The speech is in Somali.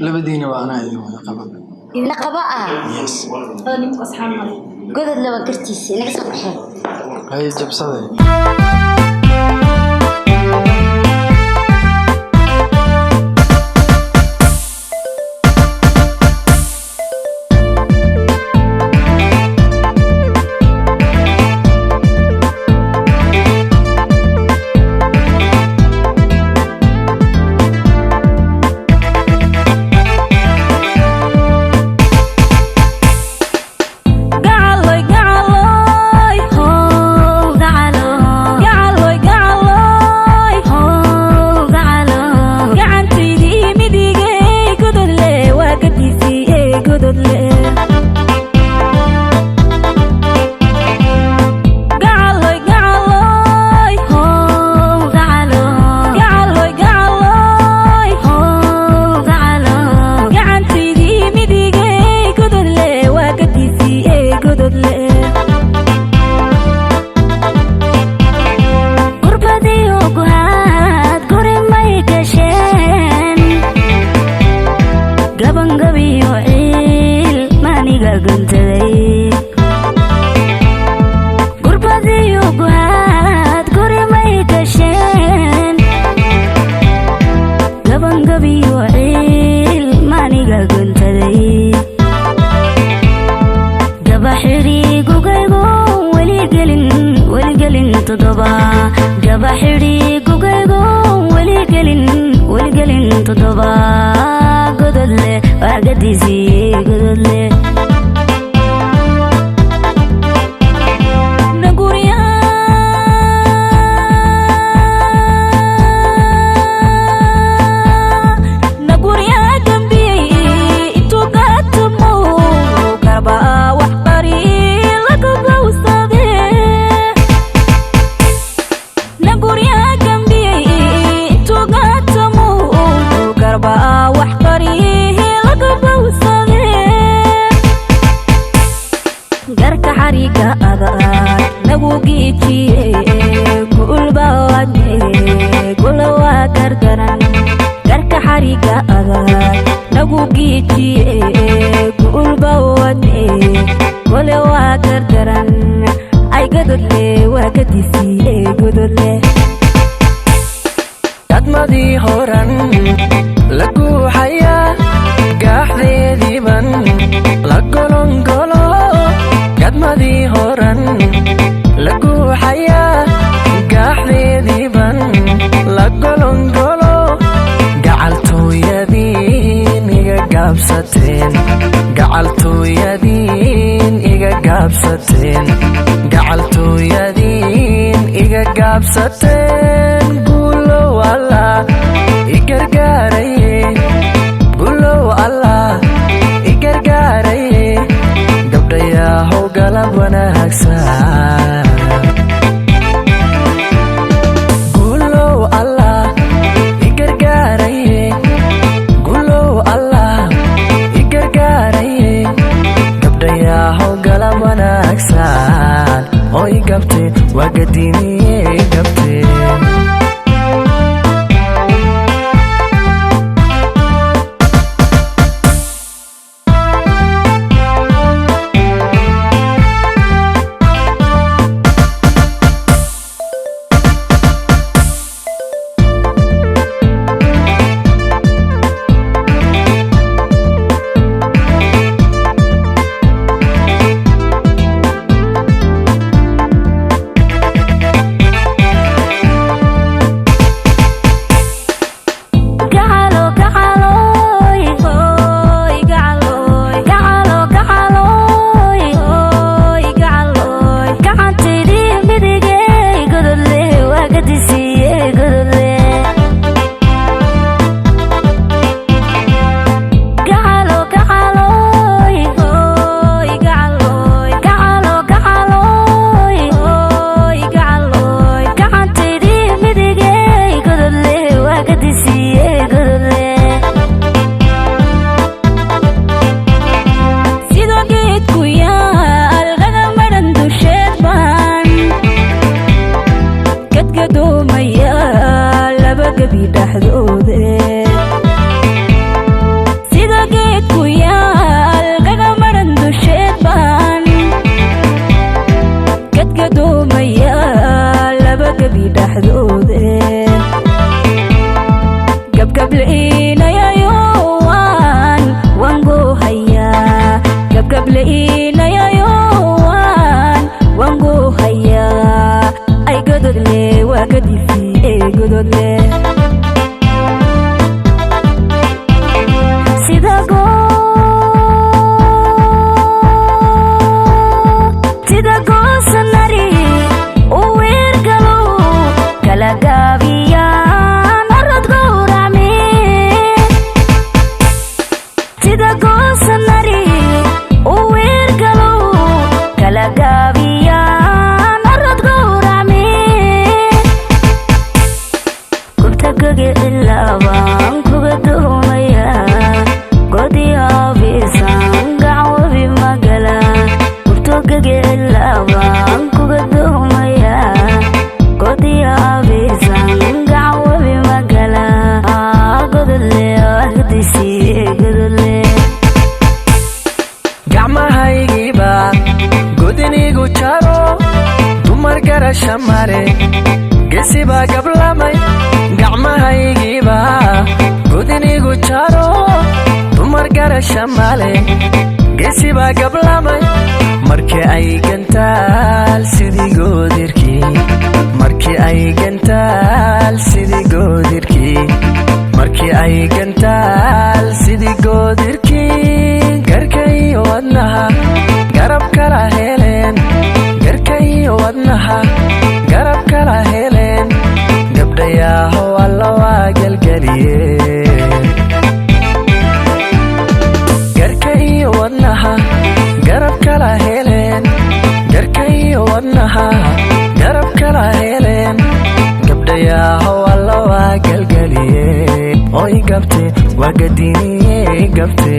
labadiina waa anaa idin wada qaba. idin qaba Yes. nimka asxaabna godad laba kartiis inaga soo baxay hay jabsaday. dhexdoode sida geed ku yaal kaga maran dusheed baan gadgadoomaya laba gabi dhexdoode gabgableinayayo waan goohayaa gabgableinayayo waan goohayaa ay gododle waa gadifi ee gododle sida goosanari u weergalo kala gaabiyaan orod gowracme sida goosanari u weergalo kala gaabiyaan orod gowracme kubtagage ilaabaan kuga doomaya godi aabisan gacawabi magala kubtagage ilaabaan kuga doomaya godi aabisan gacawabi magala godole wahdiisi godole gacmahaygiiba godinigu jaro dumar garasha mare geesibaa gablamay gacmahaygiiba godinigu jaro dumar garasha male geesibaa gablamay markii ay gantaal sidii goodirkii markii ay gantaal sidii goodirkii markii ay gantaal sidii goodirkii garkayo wadnaha garab kala heleen garkayo wadnaha garab kala heleen gabdhayaho alla waa gelgeliyeen garkayo wadnaha garab kala heleen garkayo wadnaha garab kala heleen gabdhayaho alla waa gelgeliyeen oy gabte waa gadiniyey gabte